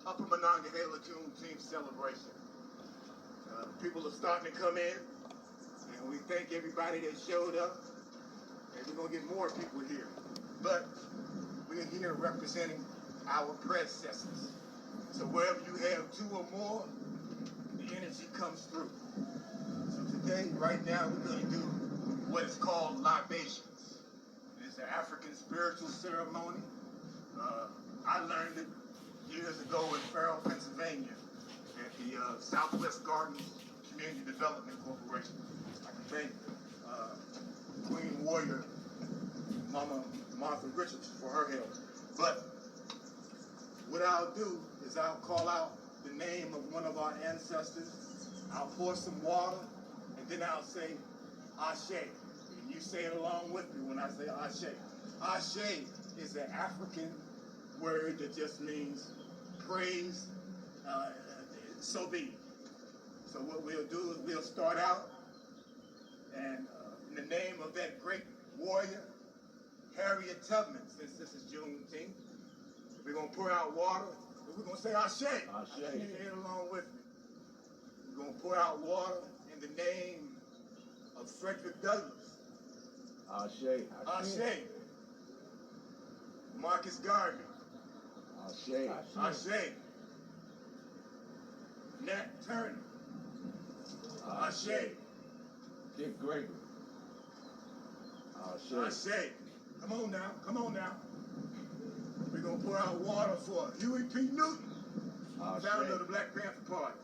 Upper Monongahela Juneteenth Celebration. People are starting to come in, and we thank everybody that showed up, and we're going to get more people here. But we're here representing our predecessors. So wherever you have two or more, the energy comes through. So today, right now, we're going to do what is called libations. It's an African spiritual ceremony. I learned it years ago in Farrell, Pennsylvania, at the Southwest Gardens Community Development Corporation. I can thank Queen Warrior, Mama Martha Richards, for her help. But what I'll do is I'll call out the name of one of our ancestors. I'll pour some water, and then I'll say, Ashe. And you say it along with me when I say Ashe. Ashe is an African word that just means praise, so be it. So what we'll do is we'll start out, and in the name of that great warrior, Harriet Tubman, since this is Juneteenth, we're going to pour out water, and we're going to say Ashe. Ashe. Say it along with me. We're going to pour out water in the name of Frederick Douglass. Ashe. Ashe. Marcus Garvey. Ashe. Ashe. Nat Turner. Ashe. Dick Gregory. Ashe. Ashe. Come on now. Come on now. We're going to pour out water for Huey P. Newton, founder of the Black Panther Party.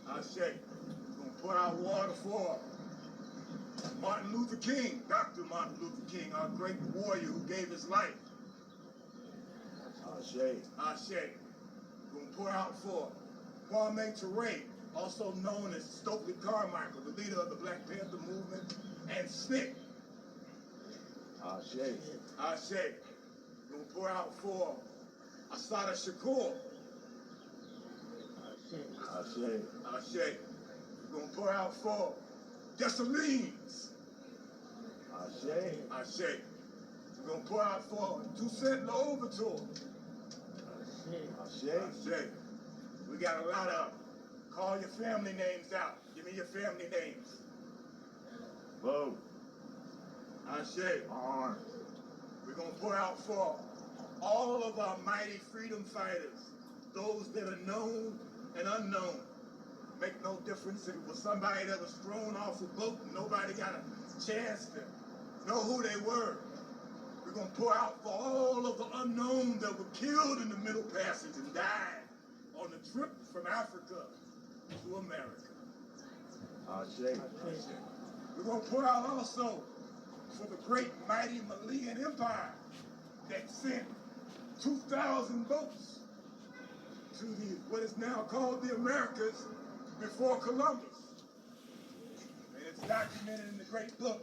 Ashe. We're going to pour out water for Martin Luther King, Dr. Martin Luther King, our great warrior who gave his life. Ashe. Ashe. We're going to pour out for Kwame Ture, also known as Stokely Carmichael, the leader of the Black Panther movement, and SNCC. Ashe. Ashe. We're going to pour out for Assata Shakur. Ashe. Ashe. We're going to pour out for Dessalines. Ashe. Ashe. We're going to pour out for Toussaint L'Ouverture. Ashe. Ashe. We got a lot of them. Call your family names out. Give me your family names. Bo. Ashe. Arms. We're going to pour out for all of our mighty freedom fighters, those that are known and unknown. Make no difference if it was somebody that was thrown off a boat and nobody got a chance to know who they were. We're going to pour out for all of the unknown that were killed in the Middle Passage and died on the trip from Africa to America. Ashe. We're going to pour out also for the great mighty Malian Empire that sent 2,000 boats to what is now called the Americas before Columbus. And it's documented in the great book,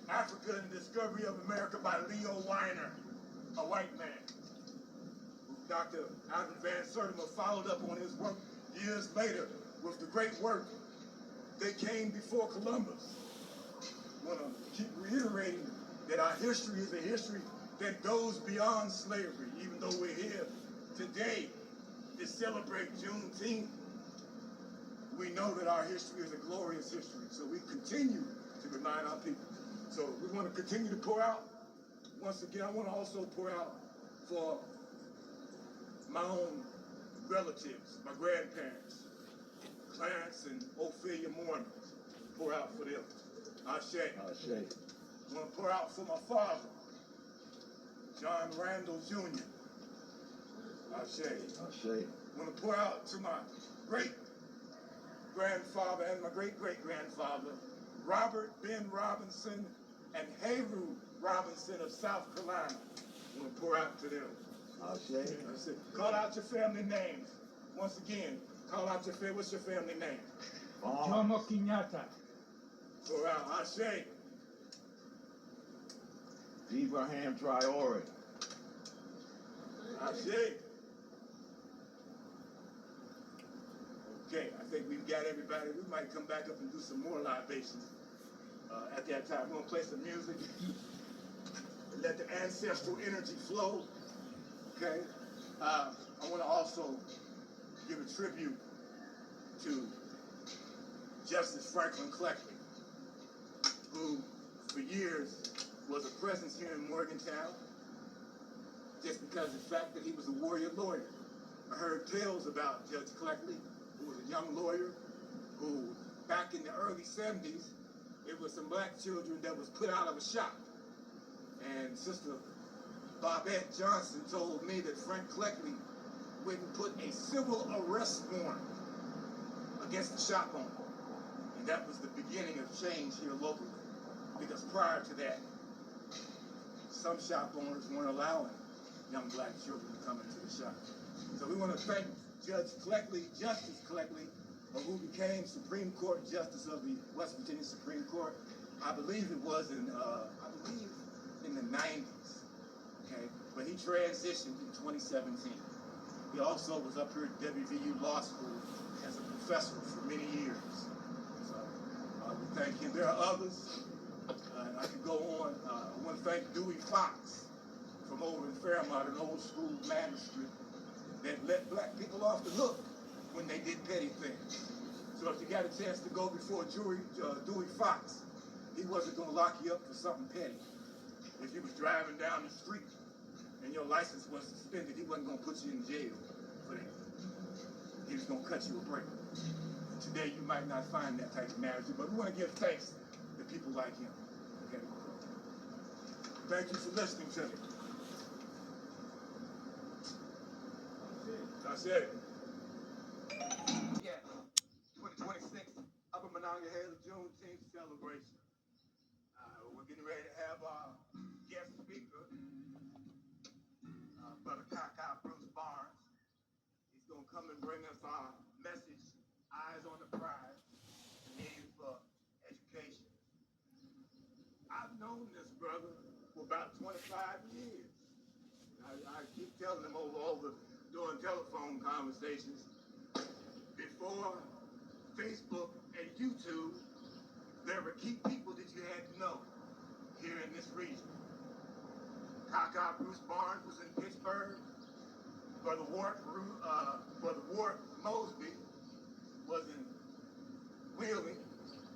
Africa and the Discovery of America by Leo Weiner, a white man. Dr. Alvin Van Sertima followed up on his work years later with the great work, They Came Before Columbus. I want to keep reiterating that our history is a history that goes beyond slavery. Even though we're here today to celebrate Juneteenth, we know that our history is a glorious history. So we continue to remind our people. So we want to continue to pour out. Once again, I want to also pour out for my own relatives, my grandparents, Clarence and Ophelia Mourner. Pour out for them. Ashe. Ashe. I want to pour out for my father, John Randall Jr. Ashe. Ashe. I want to pour out to my great-grandfather and my great-great-grandfather, Robert Ben Robinson and Heru Robinson of South Carolina. I want to pour out to them. Ashe. That's it. Call out your family names. Once again, call out your family. What's your family name? Jomo Kenyatta. Pour out. Ashe. Abraham Traore. Ashe. Okay, I think we've got everybody. We might come back up and do some more libations at that time. We're going to play some music and let the ancestral energy flow. Okay? I want to also give a tribute to Justice Franklin Cleckley, who for years was a presence here in Morgantown, just because of the fact that he was a warrior lawyer. I heard tales about Judge Cleckley, who was a young lawyer, who back in the early 70s, it was some black children that was put out of a shop. And Sister Bobette Johnson told me that Frank Cleckley wouldn't put a civil arrest warrant against the shop owner. And that was the beginning of change here locally. Because prior to that, some shop owners weren't allowing young black children to come into the shop. So we want to thank Judge Cleckley, Justice Cleckley, who became Supreme Court Justice of the West Virginia Supreme Court. I believe it was in the 90s, okay? But he transitioned in 2017. He also was up here at WVU Law School as a professor for many years. So we thank him. There are others, and I could go on. I want to thank Dewey Fox from over in Fairmont, an old school magistrate that let black people off the hook when they did petty things. So if you got a chance to go before Dewey Fox, he wasn't going to lock you up for something petty. If you was driving down the street and your license was suspended, he wasn't going to put you in jail for that. He was going to cut you a break. Today you might not find that type of manager, but we want to give thanks to people like him. Okay. Thank you for listening to me. That's it. Yeah, 2026 Upper Monongahela Juneteenth Celebration. We're getting ready to have our guest speaker, Brother Kaka Bruce Barnes. He's going to come and bring us our message, Eyes on the Prize, Need for Education. I've known this brother for about 25 years. I keep telling him over during telephone conversations, before Facebook and YouTube, there were key people that you had to know here in this region. Kaka Bruce Barnes was in Pittsburgh. Brother Ward Mosby was in Wheeling.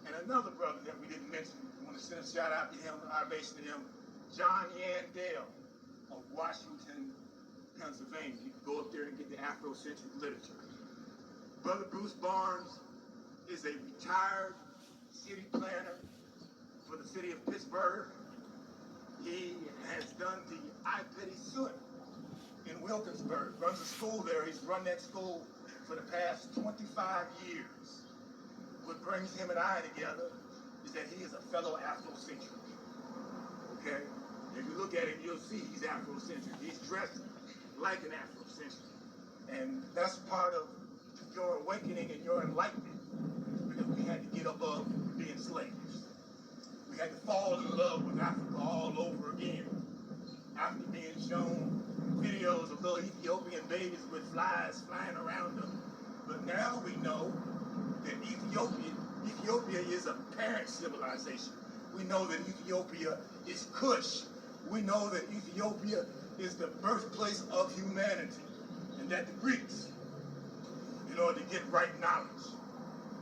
And another brother that we didn't mention, I want to send a shout out to him, libation to him, John Yandell of Washington, Pennsylvania. You can go up there and get the Afrocentric literature. Brother Bruce Barnes is a retired city planner for the city of Pittsburgh. He has done the I Pity Soot in Wilkinsburg, runs a school there. He's run that school for the past 25 years. What brings him and I together is that he is a fellow Afrocentric. Okay? If you look at him, you'll see he's Afrocentric. He's dressed like an Afrocentric. And that's part of your awakening and your enlightenment, because we had to get above being slaves. We had to fall in love with Africa all over again. After being shown videos of little Ethiopian babies with flies flying around them. But now we know that Ethiopia is a parent civilization. We know that Ethiopia is Kush. We know that Ethiopia is the birthplace of humanity. And that the Greeks, in order to get right knowledge,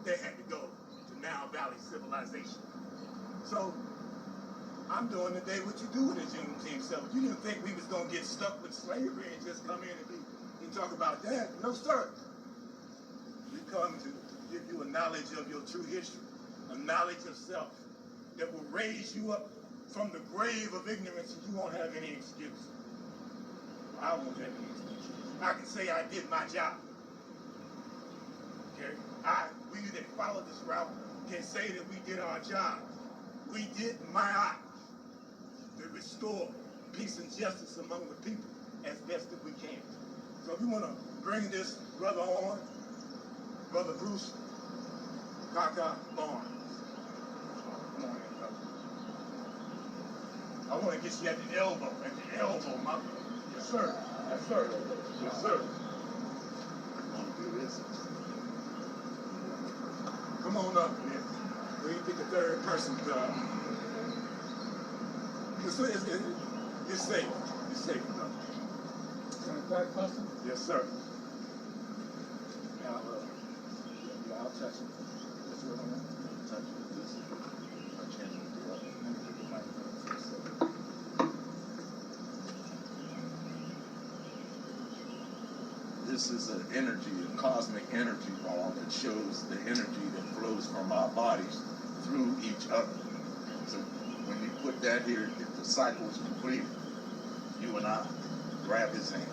they had to go to Nile Valley civilization. So I'm doing today what you do with the Juneteenth celebration. You didn't think we was going to get stuck with slavery and just come in and talk about that. No, sir. We come to give you a knowledge of your true history, a knowledge of self that will raise you up from the grave of ignorance, and you won't have any excuse. I won't have any excuse. I can say I did my job. Okay? We that follow this route can say that we did our job. We did my to restore peace and justice among the people as best that we can. So we want to bring this brother on, Brother Bruce Kaka Barnes. Come on in, brother. I want to get you at the elbow, my brother. Yes, sir. Yes, sir. Yes, sir. Come on up here. We get the third person. You're safe. You're safe, brother. person a third person? Yes, sir. Yeah, I'll touch it. That's what I want. Touch it with this. Touch him with the other. Let me get the mic first. This is an energy, a cosmic energy ball that shows the energy that flows from our bodies through each other. So when you put that here, if the cycle is complete, you and I grab his hand,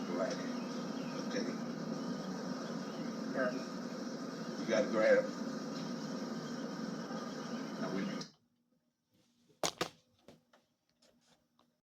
the right hand. Okay? Yeah. You gotta grab